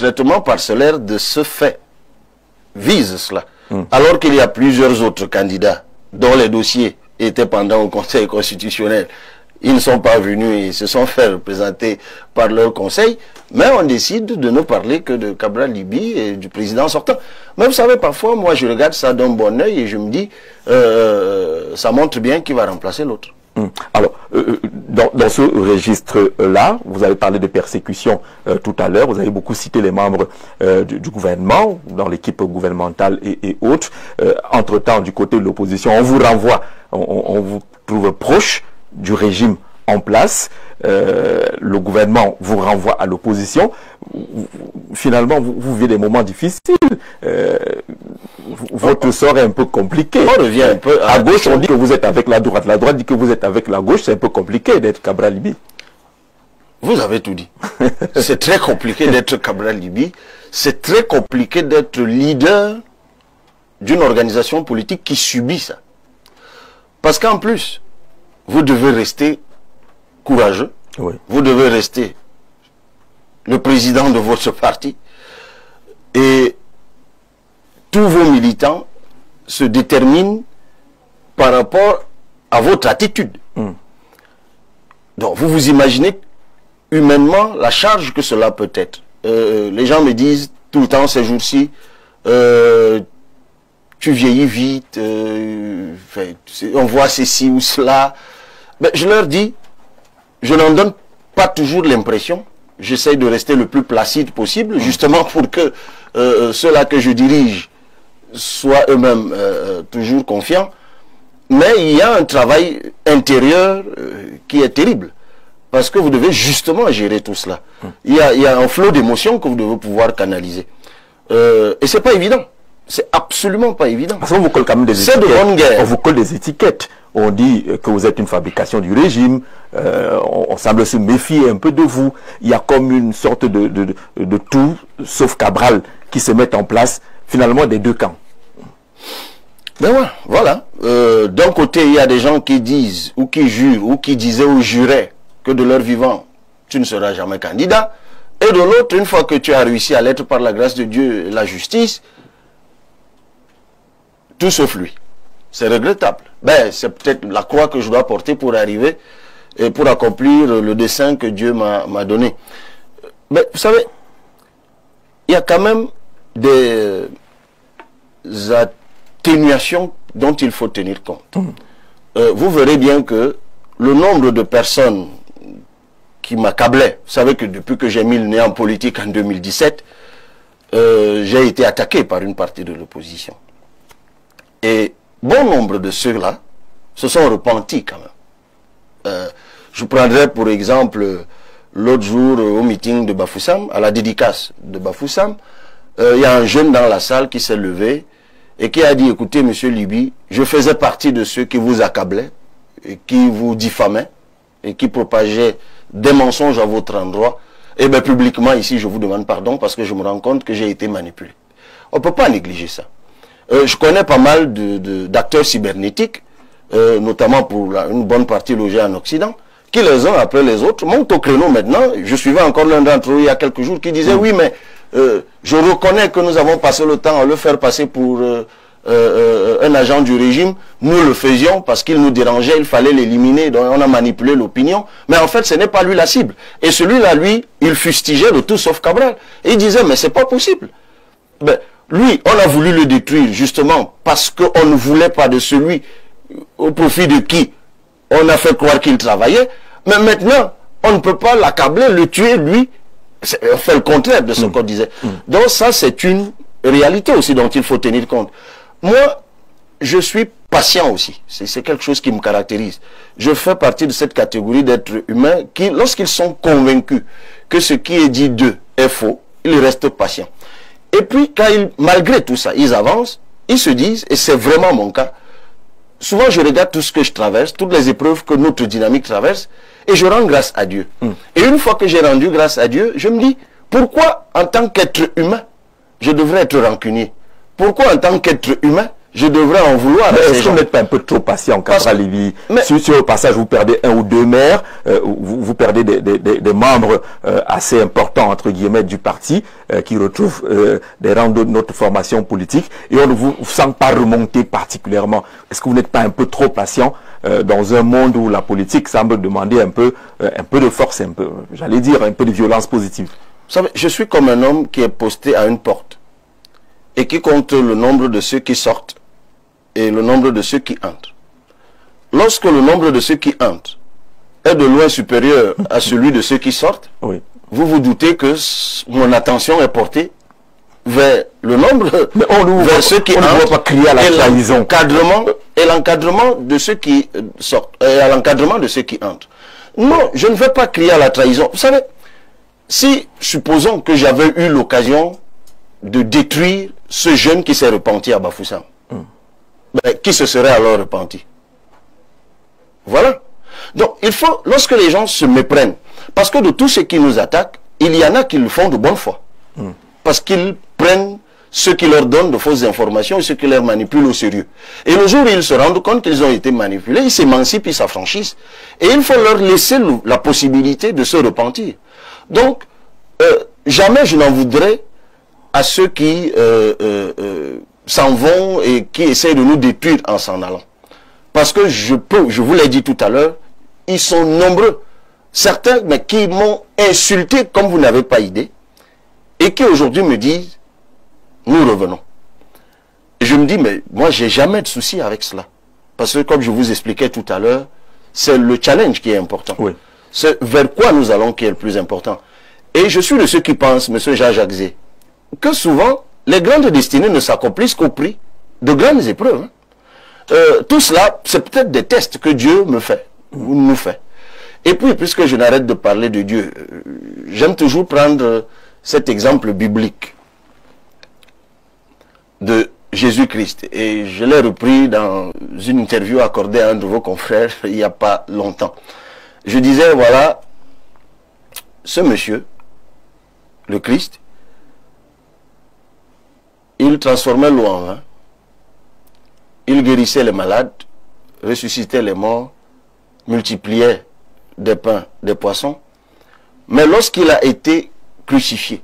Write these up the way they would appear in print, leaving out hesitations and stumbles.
traitement parcellaire de ce fait vise cela. Alors qu'il y a plusieurs autres candidats dont les dossiers étaient pendant au Conseil constitutionnel. Ils ne sont pas venus et se sont fait représenter par leur conseil, mais on décide de ne parler que de Cabral Libye et du président sortant. Mais vous savez, parfois, moi, je regarde ça d'un bon œil et je me dis, ça montre bien qui va remplacer l'autre. Alors, dans ce registre-là, vous avez parlé de persécution tout à l'heure, vous avez beaucoup cité les membres du gouvernement, dans l'équipe gouvernementale et autres. Entre-temps, du côté de l'opposition, on vous renvoie, on vous trouve proche du régime en place, le gouvernement vous renvoie à l'opposition. Finalement, vous vivez des moments difficiles. Votre sort est un peu compliqué. On revient un peu à gauche, on dit que vous êtes avec la droite. La droite dit que vous êtes avec la gauche. C'est un peu compliqué d'être Cabral Libye. Vous avez tout dit. C'est très compliqué d'être Cabral Libye. C'est très compliqué d'être leader d'une organisation politique qui subit ça. Parce qu'en plus, vous devez rester courageux. Oui. Vous devez rester le président de votre parti. Et tous vos militants se déterminent par rapport à votre attitude. Donc vous vous imaginez humainement la charge que cela peut être. Les gens me disent tout le temps ces jours-ci, tu vieillis vite, on voit ceci ou cela. Ben, je leur dis, je n'en donne pas toujours l'impression. J'essaie de rester le plus placide possible, justement pour que ceux-là que je dirige soient eux-mêmes toujours confiants. Mais il y a un travail intérieur qui est terrible. Parce que vous devez justement gérer tout cela. Il y a un flot d'émotions que vous devez pouvoir canaliser. Et c'est pas évident. C'est absolument pas évident. Parce qu'on vous colle quand même des étiquettes. C'est de bonne guerre. On vous colle des étiquettes. On dit que vous êtes une fabrication du régime. On semble se méfier un peu de vous. Il y a comme une sorte de tout, sauf Cabral, qui se met en place, finalement, des deux camps. Ben ouais, voilà. D'un côté, il y a des gens qui disent, ou qui jurent, ou qui disaient ou juraient que de leur vivant, tu ne seras jamais candidat. Et de l'autre, une fois que tu as réussi à l'être par la grâce de Dieu et la justice, tout sauf lui. C'est regrettable. Ben, c'est peut-être la croix que je dois porter pour arriver et pour accomplir le dessein que Dieu m'a donné. Mais vous savez, il y a quand même des atténuations dont il faut tenir compte. Vous verrez bien que le nombre de personnes qui m'accablaient, vous savez que depuis que j'ai mis le nez en politique en 2017, j'ai été attaqué par une partie de l'opposition. Et bon nombre de ceux-là se sont repentis quand même. Je prendrai pour exemple l'autre jour au meeting de Bafoussam, à la dédicace de Bafoussam, il y a un jeune dans la salle qui s'est levé et qui a dit, écoutez monsieur Libye, je faisais partie de ceux qui vous accablaient, et qui vous diffamaient et qui propageaient des mensonges à votre endroit. Et bien publiquement ici je vous demande pardon parce que je me rends compte que j'ai été manipulé. On ne peut pas négliger ça. Je connais pas mal d'acteurs cybernétiques, notamment pour une bonne partie logés en Occident, qui les uns après les autres montent au créneau maintenant. Je suivais encore l'un d'entre eux il y a quelques jours qui disait oui mais je reconnais que nous avons passé le temps à le faire passer pour un agent du régime. Nous le faisions parce qu'il nous dérangeait, il fallait l'éliminer, donc on a manipulé l'opinion. Mais en fait ce n'est pas lui la cible. Et celui-là, lui, il fustigeait le tout sauf Cabral. Et il disait mais c'est pas possible. Ben, lui, on a voulu le détruire justement parce qu'on ne voulait pas de celui au profit de qui on a fait croire qu'il travaillait. Mais maintenant, on ne peut pas l'accabler, le tuer, lui. On fait le contraire de ce qu'on disait. Donc ça, c'est une réalité aussi dont il faut tenir compte. Moi, je suis patient aussi. C'est quelque chose qui me caractérise. Je fais partie de cette catégorie d'êtres humains qui, lorsqu'ils sont convaincus que ce qui est dit d'eux est faux, ils restent patients. Et puis, quand malgré tout ça, ils avancent, ils se disent, et c'est vraiment mon cas, souvent je regarde tout ce que je traverse, toutes les épreuves que notre dynamique traverse, et je rends grâce à Dieu. Et une fois que j'ai rendu grâce à Dieu, je me dis, pourquoi en tant qu'être humain, je devrais être rancunier? Pourquoi en tant qu'être humain, je devrais en vouloir à ces est-ce que gens. vous n'êtes pas un peu trop patient, Cabral Libye? Mais... Sur le passage, vous perdez un ou deux maires, vous perdez des membres assez importants, entre guillemets, du parti, qui retrouvent des rangs de notre formation politique, et on ne vous sent pas remonter particulièrement. Est-ce que vous n'êtes pas un peu trop patient dans un monde où la politique semble demander un peu de force, un peu, j'allais dire, un peu de violence positive? Vous savez, je suis comme un homme qui est posté à une porte et qui compte le nombre de ceux qui sortent et le nombre de ceux qui entrent. Lorsque le nombre de ceux qui entrent est de loin supérieur à celui de ceux qui sortent, oui. Vous vous doutez que mon attention est portée vers le nombre, vers ceux qui entrent, ne doit pas crier à la trahison. Et l'encadrement de ceux qui sortent, et à l'encadrement de ceux qui entrent. Non, je ne vais pas crier à la trahison. Vous savez, si, supposons que j'avais eu l'occasion de détruire ce jeune qui s'est repenti à Bafoussam, ben, qui se serait alors repenti? Voilà. Donc, il faut, lorsque les gens se méprennent, parce que de tous ceux qui nous attaquent, il y en a qui le font de bonne foi. Parce qu'ils prennent ceux qui leur donnent de fausses informations et ceux qui leur manipulent au sérieux. Et le jour où ils se rendent compte qu'ils ont été manipulés, ils s'émancipent, ils s'affranchissent. Et il faut leur laisser la possibilité de se repentir. Donc, jamais je n'en voudrais à ceux qui s'en vont et qui essayent de nous détruire en s'en allant. Parce que je vous l'ai dit tout à l'heure, ils sont nombreux. Certains, mais qui m'ont insulté comme vous n'avez pas idée, et qui aujourd'hui me disent, nous revenons. Et je me dis, mais moi, j'ai jamais de souci avec cela. Parce que comme je vous expliquais tout à l'heure, c'est le challenge qui est important. Oui. C'est vers quoi nous allons qui est le plus important. Et je suis de ceux qui pensent, M. Jean-Jacques Zé, que souvent, les grandes destinées ne s'accomplissent qu'au prix de grandes épreuves. Tout cela, c'est peut-être des tests que Dieu me fait, ou nous fait. Et puis, puisque je n'arrête de parler de Dieu, j'aime toujours prendre cet exemple biblique de Jésus-Christ. Et je l'ai repris dans une interview accordée à un de vos confrères il n'y a pas longtemps. Je disais, voilà, ce monsieur, le Christ, il transformait l'eau en vin, il guérissait les malades, ressuscitait les morts, multipliait des pains, des poissons. Mais lorsqu'il a été crucifié,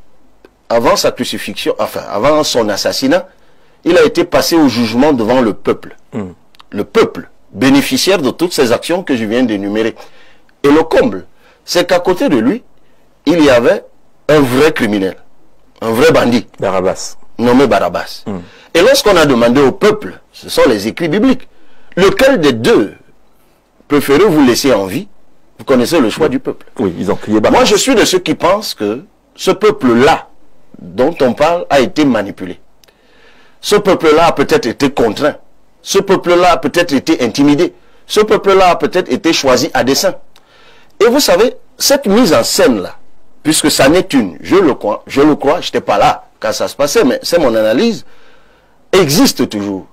avant sa crucifixion, enfin, avant son assassinat, il a été passé au jugement devant le peuple. Le peuple, bénéficiaire de toutes ces actions que je viens d'énumérer. Et le comble, c'est qu'à côté de lui, il y avait un vrai criminel, un vrai bandit. Barabbas. Nommé Barabbas. Et lorsqu'on a demandé au peuple, ce sont les écrits bibliques, lequel des deux préférez-vous laisser en vie? Vous connaissez le choix du peuple. Oui, ils ont crié Barabbas. Moi, je suis de ceux qui pensent que ce peuple-là, dont on parle, a été manipulé. Ce peuple-là a peut-être été contraint. Ce peuple-là a peut-être été intimidé. Ce peuple-là a peut-être été choisi à dessein. Et vous savez, cette mise en scène-là, puisque ça n'est une, je le crois, je n'étais pas là quand ça se passait, mais c'est mon analyse, existe toujours.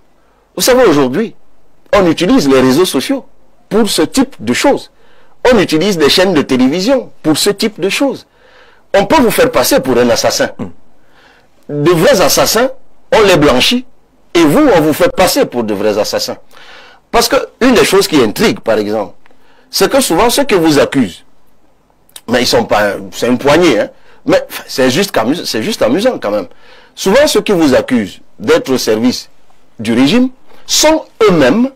Vous savez, aujourd'hui, on utilise les réseaux sociaux pour ce type de choses. On utilise des chaînes de télévision pour ce type de choses. On peut vous faire passer pour un assassin. De vrais assassins, on les blanchit, et vous, on vous fait passer pour de vrais assassins. Parce que une des choses qui intrigue, par exemple, c'est que souvent ceux qui vous accusent, mais ils sont pas, c'est une poignée, hein, mais c'est juste amusant quand même. Souvent ceux qui vous accusent d'être au service du régime sont eux-mêmes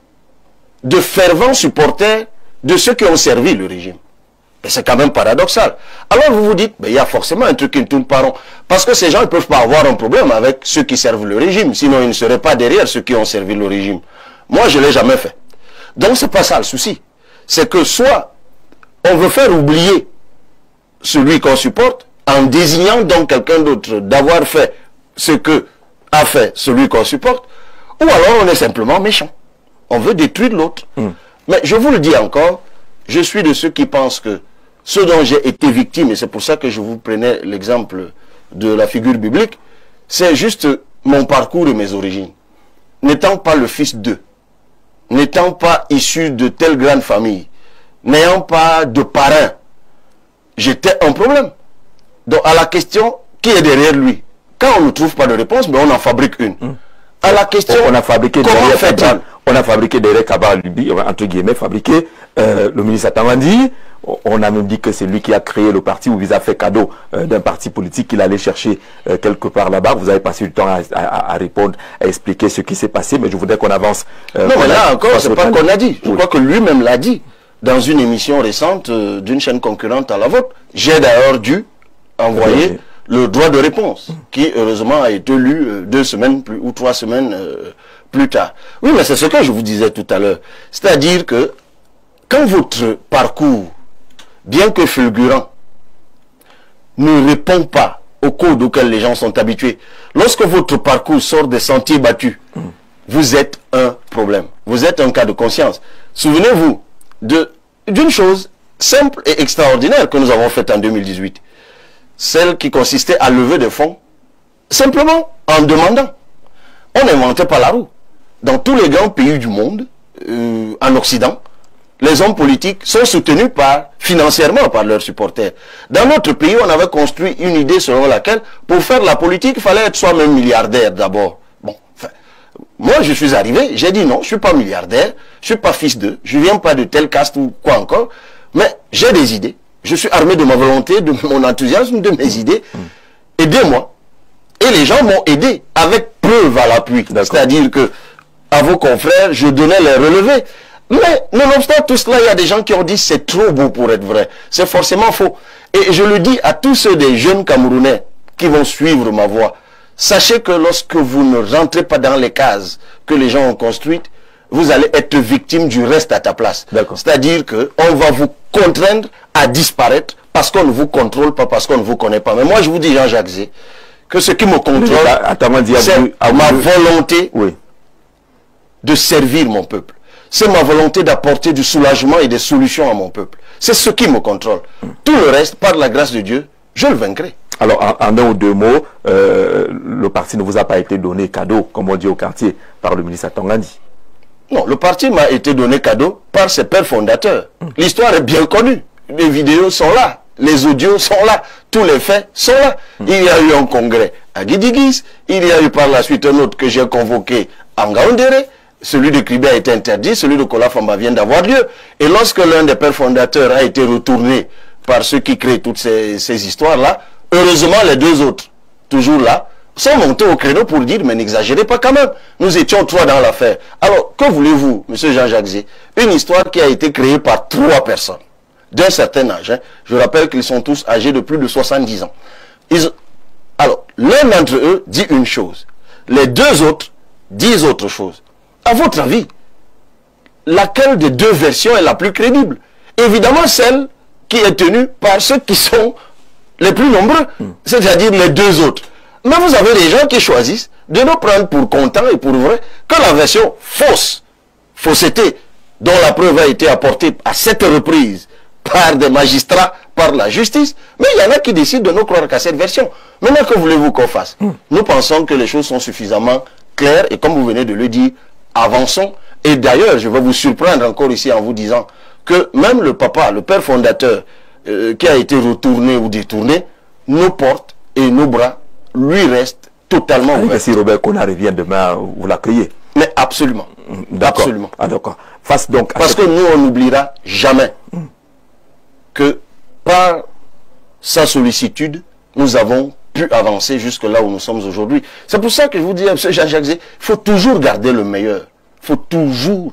de fervents supporters de ceux qui ont servi le régime. Et c'est quand même paradoxal. Alors vous vous dites, il y a forcément un truc qui ne tourne pas rond. Parce que ces gens ne peuvent pas avoir un problème avec ceux qui servent le régime. Sinon ils ne seraient pas derrière ceux qui ont servi le régime. Moi je ne l'ai jamais fait. Donc c'est pas ça le souci. C'est que soit on veut faire oublier celui qu'on supporte en désignant donc quelqu'un d'autre d'avoir fait ce que a fait celui qu'on supporte, ou alors on est simplement méchant. On veut détruire l'autre. Mais je vous le dis encore, je suis de ceux qui pensent que ce dont j'ai été victime, et c'est pour ça que je vous prenais l'exemple de la figure biblique, c'est juste mon parcours et mes origines. N'étant pas le fils d'eux, n'étant pas issu de telle grande famille, n'ayant pas de parrain, j'étais un problème. Donc à la question, qui est derrière lui? Quand on ne trouve pas de réponse, mais on en fabrique une. à la question on a fabriqué comment fait-il? On a fabriqué derrière Kaba Lubi, entre guillemets, fabriqué le ministre Atamandi. On a même dit que c'est lui qui a créé le parti, où il a fait cadeau d'un parti politique qu'il allait chercher quelque part là-bas. Vous avez passé du temps à répondre, à expliquer ce qui s'est passé, mais je voudrais qu'on avance. Non, mais là encore, c'est pas qu'on a dit. Je crois que lui-même l'a dit dans une émission récente d'une chaîne concurrente à la vôtre. J'ai d'ailleurs dû envoyer le droit de réponse, qui heureusement a été lu 2 semaines ou 3 semaines plus tard. Oui, mais c'est ce que je vous disais tout à l'heure. C'est-à-dire que quand votre parcours, bien que fulgurant, ne répond pas au code auquel les gens sont habitués, lorsque votre parcours sort des sentiers battus, vous êtes un problème. Vous êtes un cas de conscience. Souvenez-vous d'une chose simple et extraordinaire que nous avons faite en 2018. Celle qui consistait à lever des fonds, simplement en demandant. On n'inventait pas la roue. Dans tous les grands pays du monde, en Occident, les hommes politiques sont soutenus financièrement par leurs supporters. Dans notre pays, on avait construit une idée selon laquelle, pour faire la politique, il fallait être soi-même milliardaire d'abord. Bon, enfin, moi je suis arrivé, j'ai dit non, je ne suis pas milliardaire, je ne suis pas fils d'eux, je ne viens pas de tel caste ou quoi encore, mais j'ai des idées. Je suis armé de ma volonté, de mon enthousiasme, de mes idées. Aidez-moi. Et les gens m'ont aidé avec preuve à l'appui. C'est-à-dire que à vos confrères, je donnais les relevés. Mais nonobstant tout cela, il y a des gens qui ont dit c'est trop beau pour être vrai. C'est forcément faux. Et je le dis à tous ceux des jeunes Camerounais qui vont suivre ma voie. Sachez que lorsque vous ne rentrez pas dans les cases que les gens ont construites, vous allez être victime du reste à ta place. C'est-à-dire qu'on va vous contraindre à disparaître parce qu'on ne vous contrôle pas, parce qu'on ne vous connaît pas. Mais moi, je vous dis, Jean-Jacques Zé, que ce qui me contrôle, c'est ma volonté de servir mon peuple. C'est ma volonté d'apporter du soulagement et des solutions à mon peuple. C'est ce qui me contrôle. Tout le reste, par la grâce de Dieu, je le vaincrai. Alors, en 1 ou 2 mots, le parti ne vous a pas été donné cadeau, comme on dit au quartier, par le ministre Atangandi. Non, le parti m'a été donné cadeau par ses pères fondateurs. L'histoire est bien connue. Les vidéos sont là. Les audios sont là. Tous les faits sont là. Il y a eu un congrès à Guidigis. Il y a eu par la suite un autre que j'ai convoqué à Ngaoundéré. Celui de Kribé a été interdit. Celui de Kolafamba vient d'avoir lieu. Et lorsque l'un des pères fondateurs a été retourné par ceux qui créent toutes ces histoires-là, heureusement les 2 autres, toujours là, sont montés au créneau pour dire, mais n'exagérez pas quand même. Nous étions 3 dans l'affaire. Alors, que voulez-vous, M. Jean-Jacques Zé? Une histoire qui a été créée par 3 personnes d'un certain âge. Je rappelle qu'ils sont tous âgés de plus de 70 ans. Alors, l'un d'entre eux dit une chose. Les 2 autres disent autre chose. À votre avis, laquelle des 2 versions est la plus crédible? Évidemment, celle qui est tenue par ceux qui sont les plus nombreux, c'est-à-dire les 2 autres. Mais vous avez des gens qui choisissent de nous prendre pour contents et pour vrai que la version fausseté, dont la preuve a été apportée à 7 reprises par des magistrats, par la justice, mais il y en a qui décident de ne croire qu'à cette version. Maintenant, que voulez-vous qu'on fasse? Nous pensons que les choses sont suffisamment claires et comme vous venez de le dire, avançons. Et d'ailleurs, je vais vous surprendre encore ici en vous disant que même le papa, le père fondateur, qui a été retourné ou détourné, nos portes et nos bras lui restent totalement ouverts. Si Robert Kona revient demain, vous l'accueillez? Mais absolument. Absolument. Ah, d'accord. Face donc parce que nous, on n'oubliera jamais que par sa sollicitude, nous avons pu avancer jusque là où nous sommes aujourd'hui. C'est pour ça que je vous dis, M. Jean-Jacques Zé, il faut toujours garder le meilleur. Il faut toujours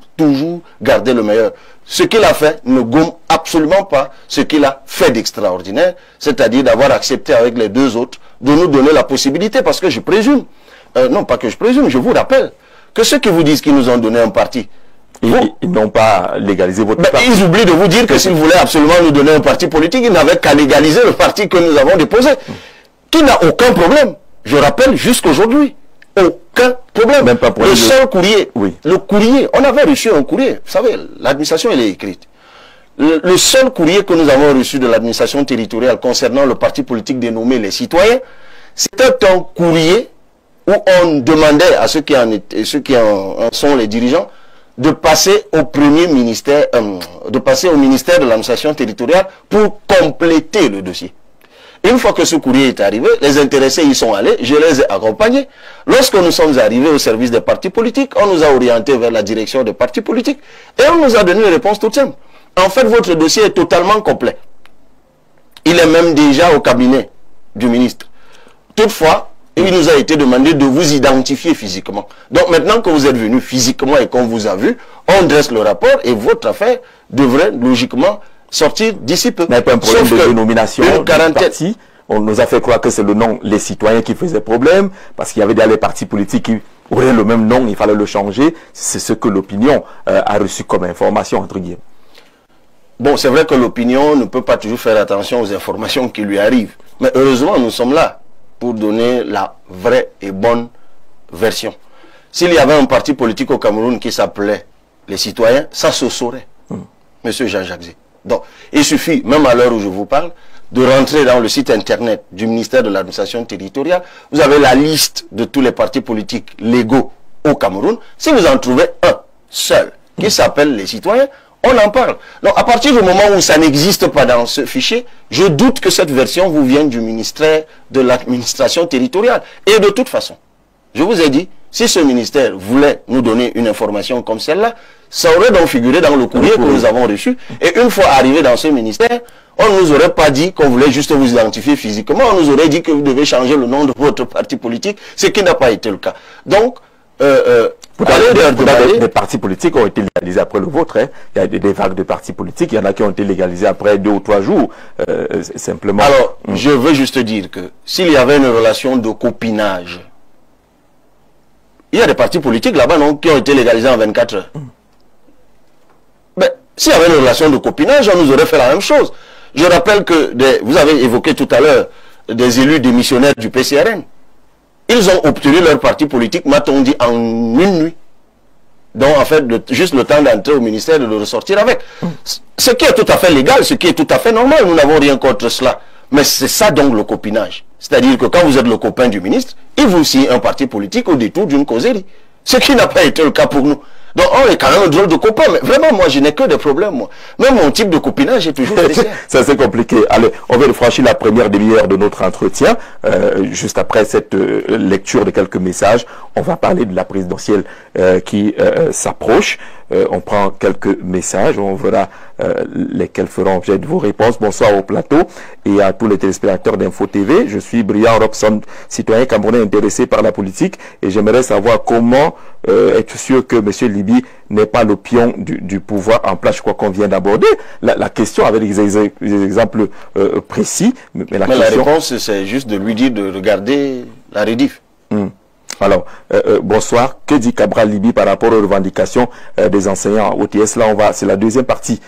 garder le meilleur. Ce qu'il a fait ne gomme absolument pas ce qu'il a fait d'extraordinaire, c'est-à-dire d'avoir accepté avec les 2 autres de nous donner la possibilité, parce que je présume, non pas que je présume, je vous rappelle, que ceux qui vous disent qu'ils nous ont donné un parti, ils n'ont pas légalisé votre parti. Ils oublient de vous dire que s'ils voulaient absolument nous donner un parti politique, ils n'avaient qu'à légaliser le parti que nous avons déposé, qui n'a aucun problème. Je rappelle jusqu'aujourd'hui, aucun problème. Même pas pour le seul courrier, oui. Le courrier, on avait reçu un courrier, vous savez, l'administration elle est écrite. Le seul courrier que nous avons reçu de l'administration territoriale concernant le parti politique dénommé Les Citoyens, c'était un courrier où on demandait à ceux qui en sont les dirigeants de passer au premier ministère, de passer au ministère de l'administration territoriale pour compléter le dossier. Une fois que ce courrier est arrivé, les intéressés y sont allés, je les ai accompagnés. Lorsque nous sommes arrivés au service des partis politiques, on nous a orientés vers la direction des partis politiques et on nous a donné une réponse toute simple. En fait, votre dossier est totalement complet. Il est même déjà au cabinet du ministre. Toutefois, il nous a été demandé de vous identifier physiquement. Donc maintenant que vous êtes venu physiquement et qu'on vous a vu, on dresse le rapport et votre affaire devrait logiquement sortir d'ici peu. Mais pas un problème de dénomination du parti. On nous a fait croire que c'est le nom Les Citoyens qui faisait problème, parce qu'il y avait déjà les partis politiques qui auraient le même nom, il fallait le changer. C'est ce que l'opinion a reçu comme information, entre guillemets. Bon, c'est vrai que l'opinion ne peut pas toujours faire attention aux informations qui lui arrivent. Mais heureusement, nous sommes là pour donner la vraie et bonne version. S'il y avait un parti politique au Cameroun qui s'appelait Les Citoyens, ça se saurait, Monsieur Jean-Jacques Zé. Donc, il suffit, même à l'heure où je vous parle, de rentrer dans le site internet du ministère de l'administration territoriale. Vous avez la liste de tous les partis politiques légaux au Cameroun. Si vous en trouvez un seul qui s'appelle Les Citoyens, on en parle. Donc, à partir du moment où ça n'existe pas dans ce fichier, je doute que cette version vous vienne du ministère de l'administration territoriale. Et de toute façon, je vous ai dit, si ce ministère voulait nous donner une information comme celle-là, ça aurait donc figuré dans le courrier que nous avons reçu. Et une fois arrivé dans ce ministère, on ne nous aurait pas dit qu'on voulait juste vous identifier physiquement. On nous aurait dit que vous devez changer le nom de votre parti politique, ce qui n'a pas été le cas. Donc, des partis politiques ont été légalisés après le vôtre. Hein. Il y a des vagues de partis politiques. Il y en a qui ont été légalisés après 2 ou 3 jours. Simplement. Alors, je veux juste dire que s'il y avait une relation de copinage, il y a des partis politiques là-bas qui ont été légalisés en 24 heures. Mais s'il y avait une relation de copinage, on nous aurait fait la même chose. Je rappelle que vous avez évoqué tout à l'heure des élus démissionnaires du PCRN. Ils ont obtenu leur parti politique, m'a-t-on dit, en 1 nuit. Donc, en fait, juste le temps d'entrer au ministère et de le ressortir avec. Ce qui est tout à fait légal, ce qui est tout à fait normal, nous n'avons rien contre cela. Mais c'est ça donc le copinage. C'est-à-dire que quand vous êtes le copain du ministre, il vous signe un parti politique au détour d'une causerie. Ce qui n'a pas été le cas pour nous. Donc on est quand même un drôle de copain, mais vraiment moi je n'ai que des problèmes moi. Même mon type de copinage est toujours spécial. Ça c'est compliqué. Allez, on va franchir la première demi-heure de notre entretien. Juste après cette lecture de quelques messages, on va parler de la présidentielle qui s'approche. On prend quelques messages, on verra lesquels feront objet de vos réponses. Bonsoir au plateau et à tous les téléspectateurs d'Info TV. Je suis Brian Robson, citoyen camerounais intéressé par la politique et j'aimerais savoir comment être sûr que M. Libi n'est pas le pion du pouvoir en place. Je crois qu'on vient d'aborder la question avec des exemples précis. Mais la réponse, c'est juste de lui dire de regarder la rediff. Alors, bonsoir. Que dit Cabral Libi par rapport aux revendications des enseignants OTS? Là, c'est la deuxième partie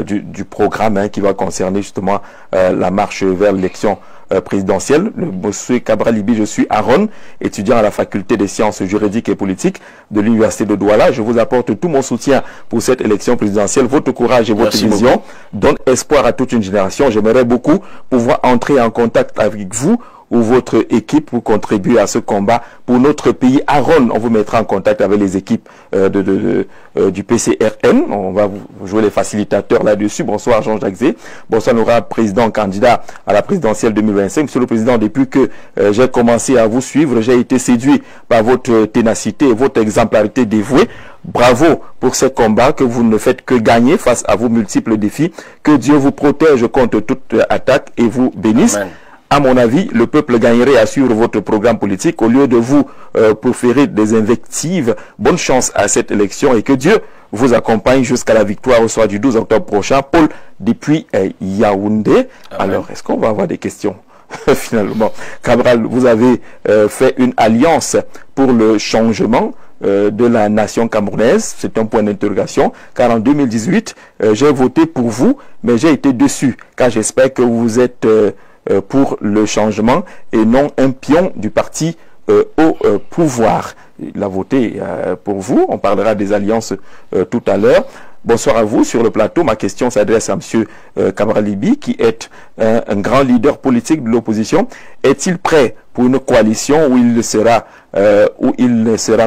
du programme qui va concerner justement la marche vers l'élection présidentielle. Monsieur Cabral Libi, je suis Aaron, étudiant à la faculté des sciences juridiques et politiques de l'université de Douala. Je vous apporte tout mon soutien pour cette élection présidentielle. Votre courage et votre vision donnent espoir à toute une génération. J'aimerais beaucoup pouvoir entrer en contact avec vous ou votre équipe pour contribuer à ce combat pour notre pays. Aaron, on vous mettra en contact avec les équipes du PCRN. On va vous jouer les facilitateurs là-dessus. Bonsoir Jean-Jacques Zé. Bonsoir Nora, président candidat à la présidentielle 2025. Monsieur le Président, depuis que j'ai commencé à vous suivre, j'ai été séduit par votre ténacité et votre exemplarité dévouée. Bravo pour ce combat que vous ne faites que gagner face à vos multiples défis. Que Dieu vous protège contre toute attaque et vous bénisse. Amen. À mon avis, le peuple gagnerait à suivre votre programme politique au lieu de vous proférer des invectives. Bonne chance à cette élection et que Dieu vous accompagne jusqu'à la victoire au soir du 12 octobre prochain. Paul, depuis Yaoundé. Amen. Alors, est-ce qu'on va avoir des questions finalement? Cabral, vous avez fait une alliance pour le changement de la nation camerounaise. C'est un point d'interrogation, car en 2018, j'ai voté pour vous, mais j'ai été déçu, car j'espère que vous êtes pour le changement et non un pion du parti au pouvoir. Il a voté pour vous. On parlera des alliances tout à l'heure. Bonsoir à vous sur le plateau. Ma question s'adresse à M. Cabral Libi, qui est un grand leader politique de l'opposition. Est-il prêt pour une coalition où il ne sera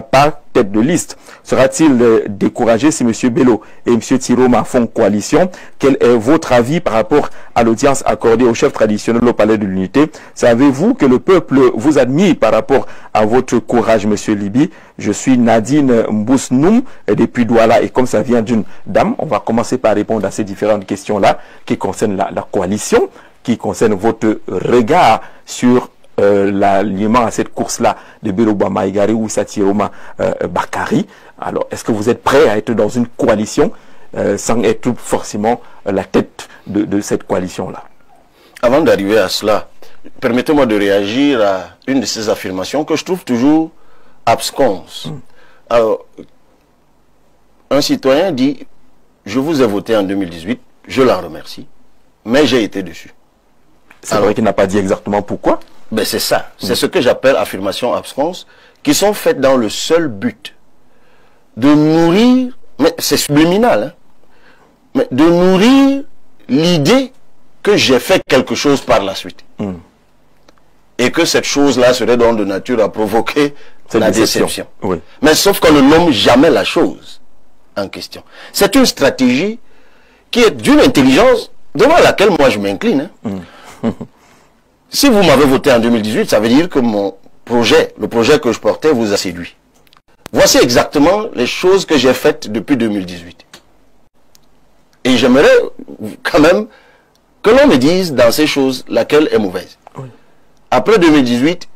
pas tête de liste. Sera-t-il découragé si M. Bello et M. Tiroma font coalition? Quel est votre avis par rapport à l'audience accordée au chef traditionnel au Palais de l'Unité? Savez-vous que le peuple vous admire par rapport à votre courage, M. Libi? Je suis Nadine Mbousnoum depuis Douala, et comme ça vient d'une dame, on va commencer par répondre à ces différentes questions-là qui concernent la coalition, qui concernent votre regard sur l'alliement à cette course-là de Bello Bamaïgari ou Satiroma Bakari. Alors, est-ce que vous êtes prêt à être dans une coalition sans être forcément la tête de cette coalition-là? Avant d'arriver à cela, permettez-moi de réagir à une de ces affirmations que je trouve toujours absconse. Alors, un citoyen dit, je vous ai voté en 2018, je l'en remercie, mais j'ai été déçu. C'est vrai qu'il n'a pas dit exactement pourquoi. Ben c'est ça. C'est ce que j'appelle affirmation absconse, qui sont faites dans le seul but de nourrir, mais c'est subliminal, hein, mais de nourrir l'idée que j'ai fait quelque chose par la suite. Et que cette chose-là serait donc de nature à provoquer la déception. Oui. Mais sauf qu'on ne nomme jamais la chose en question. C'est une stratégie qui est d'une intelligence devant laquelle moi je m'incline. Hein. Si vous m'avez voté en 2018, ça veut dire que mon projet, le projet que je portais, vous a séduit. Voici exactement les choses que j'ai faites depuis 2018. Et j'aimerais quand même que l'on me dise dans ces choses laquelle est mauvaise. Oui. Après 2018,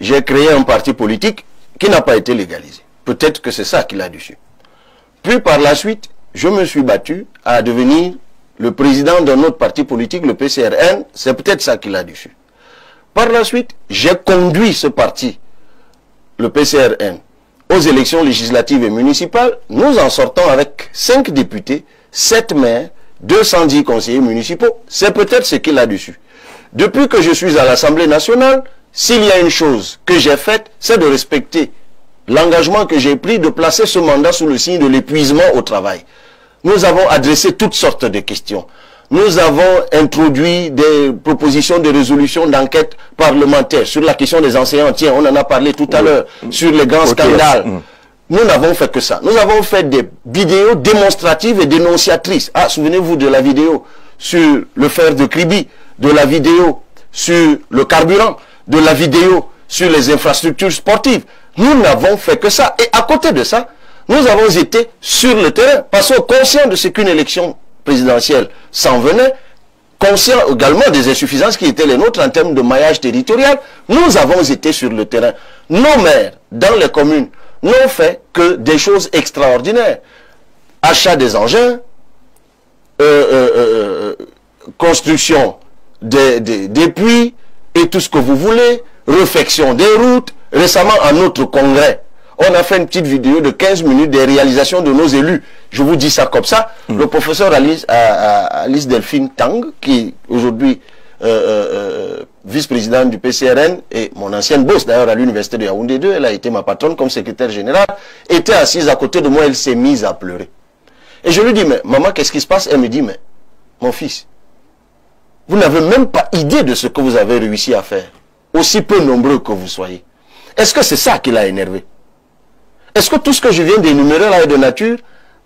j'ai créé un parti politique qui n'a pas été légalisé. Peut-être que c'est ça qu'il a dessus. Puis par la suite, je me suis battu à devenir le président d'un autre parti politique, le PCRN, c'est peut-être ça qu'il a dessus. Par la suite, j'ai conduit ce parti, le PCRN, aux élections législatives et municipales. Nous en sortons avec 5 députés, 7 maires, 210 conseillers municipaux. C'est peut-être ce qu'il a dessus. Depuis que je suis à l'Assemblée nationale, s'il y a une chose que j'ai faite, c'est de respecter l'engagement que j'ai pris de placer ce mandat sous le signe de l'épuisement au travail. Nous avons adressé toutes sortes de questions. Nous avons introduit des propositions de résolution d'enquête parlementaire sur la question des enseignants. Tiens, on en a parlé tout à l'heure, sur les grands scandales. Nous n'avons fait que ça. Nous avons fait des vidéos démonstratives et dénonciatrices. Ah, souvenez-vous de la vidéo sur le fer de Kribi, de la vidéo sur le carburant, de la vidéo sur les infrastructures sportives. Nous n'avons fait que ça. Et à côté de ça, nous avons été sur le terrain, parce que conscients de ce qu'une élection présidentielle s'en venait, conscients également des insuffisances qui étaient les nôtres en termes de maillage territorial, nous avons été sur le terrain. Nos maires, dans les communes, n'ont fait que des choses extraordinaires. Achat des engins, construction des puits et tout ce que vous voulez, réfection des routes. Récemment, à notre congrès, on a fait une petite vidéo de 15 minutes des réalisations de nos élus. Je vous dis ça comme ça. Le professeur Alice Delphine Tang, qui est aujourd'hui vice-présidente du PCRN et mon ancienne boss d'ailleurs à l'université de Yaoundé 2, elle a été ma patronne comme secrétaire générale, était assise à côté de moi, elle s'est mise à pleurer. Et je lui dis, mais maman, qu'est-ce qui se passe? Elle me dit, mais mon fils, vous n'avez même pas idée de ce que vous avez réussi à faire, aussi peu nombreux que vous soyez. Est-ce que c'est ça qui l'a énervé? Est-ce que tout ce que je viens d'énumérer là est de nature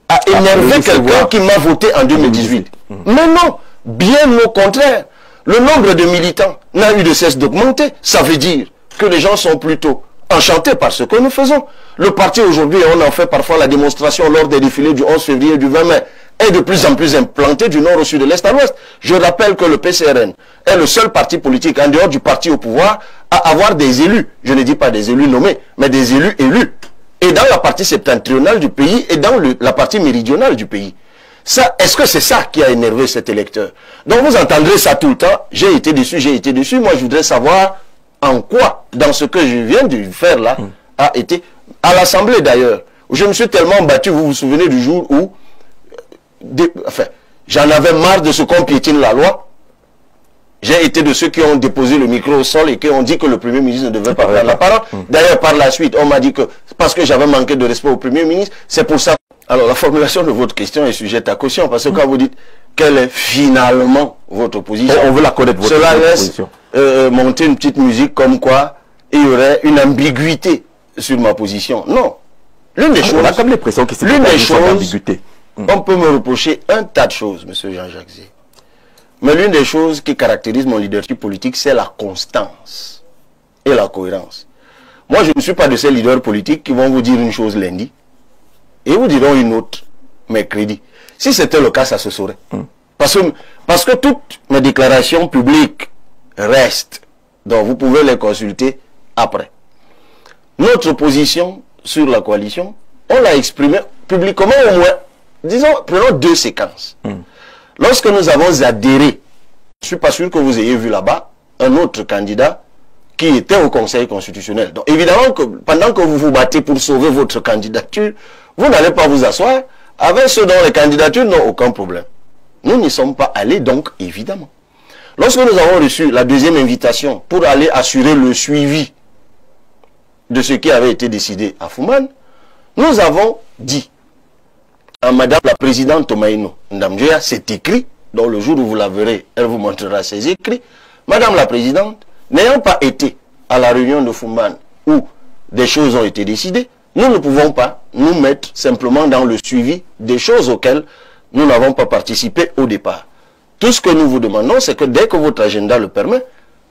à énerver quelqu'un qui m'a voté en 2018? Mais non, bien au contraire. Le nombre de militants n'a eu de cesse d'augmenter. Ça veut dire que les gens sont plutôt enchantés par ce que nous faisons. Le parti aujourd'hui, on en fait parfois la démonstration lors des défilés du 11 février et du 20 mai, est de plus en plus implanté du nord au sud, de l'est à l'ouest. Je rappelle que le PCRN est le seul parti politique en dehors du parti au pouvoir à avoir des élus. Je ne dis pas des élus nommés, mais des élus élus. Et dans la partie septentrionale du pays et dans la partie méridionale du pays. Ça, est-ce que c'est ça qui a énervé cet électeur? Donc vous entendrez ça tout le temps. J'ai été déçu, j'ai été déçu. Moi, je voudrais savoir en quoi, dans ce que je viens de faire là, a été... À l'Assemblée d'ailleurs, où je me suis tellement battu, vous vous souvenez du jour où... Enfin, j'en avais marre de ce qu'on piétine la loi. J'ai été de ceux qui ont déposé le micro au sol et qui ont dit que le Premier ministre ne devait pas prendre la parole. D'ailleurs, par la suite, on m'a dit que parce que j'avais manqué de respect au Premier ministre, c'est pour ça. Alors, la formulation de votre question est sujette à caution, parce que quand vous dites quelle est finalement votre position, on veut la connaître, votre cela laisse position. Monter une petite musique comme quoi il y aurait une ambiguïté sur ma position. Non. L'une des choses... On a comme l'impression que c'est l'une des choses, ambiguïté. On peut me reprocher un tas de choses, M. Jean-Jacques Zé. Mais l'une des choses qui caractérise mon leadership politique, c'est la constance et la cohérence. Moi, je ne suis pas de ces leaders politiques qui vont vous dire une chose lundi et vous diront une autre mercredi. Si c'était le cas, ça se saurait. Parce que toutes mes déclarations publiques restent. Donc, vous pouvez les consulter après. Notre position sur la coalition, on l'a exprimée publiquement au moins. Disons, prenons 2 séquences. Lorsque nous avons adhéré, je ne suis pas sûr que vous ayez vu là-bas un autre candidat qui était au Conseil constitutionnel. Donc évidemment que pendant que vous vous battez pour sauver votre candidature, vous n'allez pas vous asseoir avec ceux dont les candidatures n'ont aucun problème. Nous n'y sommes pas allés, donc évidemment. Lorsque nous avons reçu la 2e invitation pour aller assurer le suivi de ce qui avait été décidé à Fouman, nous avons dit à Madame la Présidente Tomaïno Ndamdjoya, c'est écrit, donc le jour où vous la verrez, elle vous montrera ses écrits. Madame la Présidente, n'ayant pas été à la réunion de Fouman où des choses ont été décidées, nous ne pouvons pas nous mettre simplement dans le suivi des choses auxquelles nous n'avons pas participé au départ. Tout ce que nous vous demandons, c'est que dès que votre agenda le permet,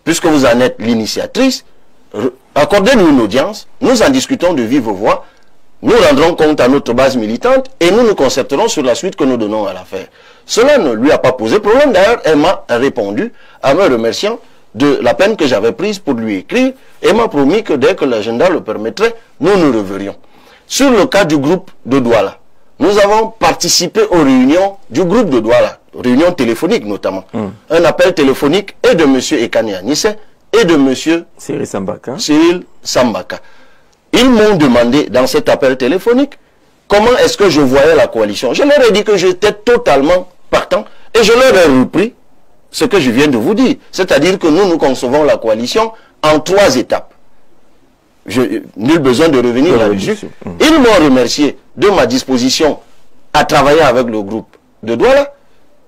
puisque vous en êtes l'initiatrice, accordez-nous une audience, nous en discutons de vive voix, nous rendrons compte à notre base militante et nous nous concerterons sur la suite que nous donnons à l'affaire. Cela ne lui a pas posé problème. D'ailleurs, elle m'a répondu en me remerciant de la peine que j'avais prise pour lui écrire et m'a promis que dès que l'agenda le permettrait, nous nous reverrions. Sur le cas du groupe de Douala, nous avons participé aux réunions du groupe de Douala, réunions téléphoniques notamment. Un appel téléphonique et de M. Ekane Anisse et de M. Cyril Sambaka. Ils m'ont demandé dans cet appel téléphonique comment est-ce que je voyais la coalition. Je leur ai dit que j'étais totalement partant et je leur ai repris ce que je viens de vous dire. C'est-à-dire que nous concevons la coalition en 3 étapes. Nul besoin de revenir là-dessus. Ils m'ont remercié de ma disposition à travailler avec le groupe de Douala.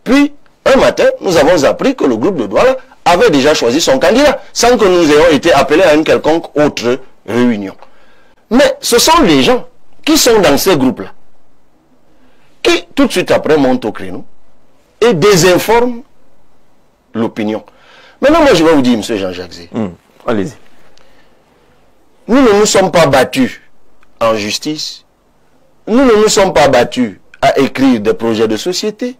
Puis, un matin, nous avons appris que le groupe de Douala avait déjà choisi son candidat sans que nous ayons été appelés à une quelconque autre réunion. Mais ce sont les gens qui sont dans ces groupes-là, qui tout de suite après montent au créneau et désinforment l'opinion. Maintenant, moi je vais vous dire, M. Jean-Jacques Zé. Allez-y. Nous ne nous sommes pas battus en justice. Nous ne nous sommes pas battus à écrire des projets de société.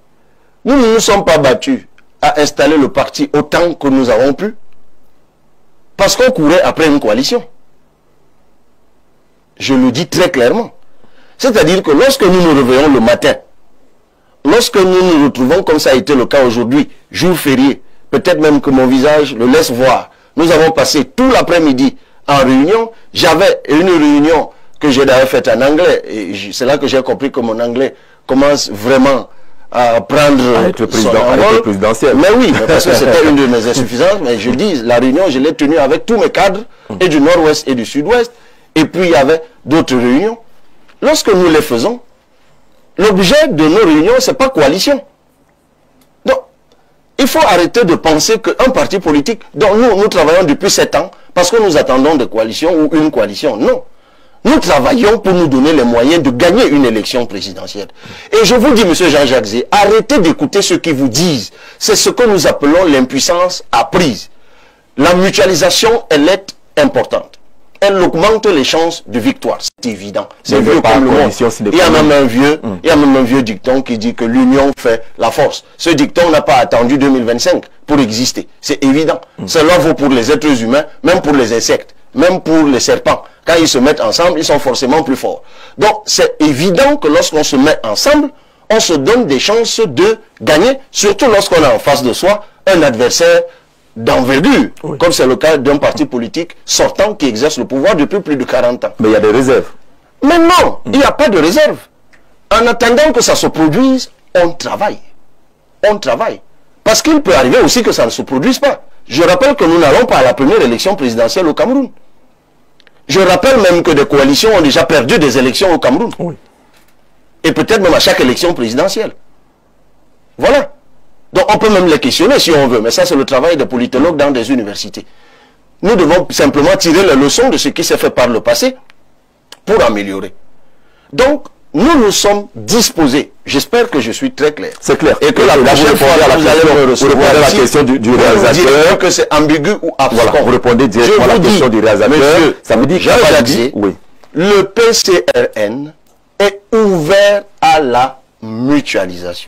Nous ne nous sommes pas battus à installer le parti autant que nous avons pu. Parce qu'on courait après une coalition. Je le dis très clairement. C'est-à-dire que lorsque nous nous réveillons le matin, lorsque nous nous retrouvons comme ça a été le cas aujourd'hui, jour férié, peut-être même que mon visage le laisse voir, nous avons passé tout l'après-midi en réunion. J'avais une réunion que j'ai d'ailleurs faite en anglais, et c'est là que j'ai compris que mon anglais commence vraiment à prendre son envol. Mais oui, parce que c'était une de mes insuffisances, mais je dis, la réunion, je l'ai tenue avec tous mes cadres, et du nord-ouest et du sud-ouest, et puis il y avait d'autres réunions. Lorsque nous les faisons, l'objet de nos réunions, ce n'est pas coalition. Donc, il faut arrêter de penser qu'un parti politique, dont nous travaillons depuis 7 ans, parce que nous attendons des coalitions ou une coalition. Non. Nous travaillons pour nous donner les moyens de gagner une élection présidentielle. Et je vous dis, M. Jean-Jacques Zé, arrêtez d'écouter ceux qui vous disent. C'est ce que nous appelons l'impuissance apprise. La mutualisation, elle est importante. Elle augmente les chances de victoire. C'est évident. C'est vieux comme le monde. Il y a même un vieux dicton qui dit que l'union fait la force. Ce dicton n'a pas attendu 2025 pour exister. C'est évident. Cela vaut pour les êtres humains, même pour les insectes, même pour les serpents. Quand ils se mettent ensemble, ils sont forcément plus forts. Donc, c'est évident que lorsqu'on se met ensemble, on se donne des chances de gagner, surtout lorsqu'on a en face de soi un adversaire d'envergure, comme c'est le cas d'un parti politique sortant qui exerce le pouvoir depuis plus de 40 ans. Mais il y a des réserves. Mais non, il n'y a pas de réserve. En attendant que ça se produise, on travaille. On travaille. Parce qu'il peut arriver aussi que ça ne se produise pas. Je rappelle que nous n'allons pas à la première élection présidentielle au Cameroun. Je rappelle même que des coalitions ont déjà perdu des élections au Cameroun. Et peut-être même à chaque élection présidentielle. Voilà. Donc on peut même les questionner si on veut, mais ça c'est le travail des politologues dans des universités. Nous devons simplement tirer les leçons de ce qui s'est fait par le passé pour améliorer. Donc, nous sommes disposés. J'espère que je suis très clair. C'est clair. Et que la prochaine fois, vous allez me recevoir à la question du réalisateur. Que c'est ambigu ou abscon. Voilà, vous répondez directement à la question du réalisateur. Monsieur, ça me dit oui. Le PCRN est ouvert à la mutualisation.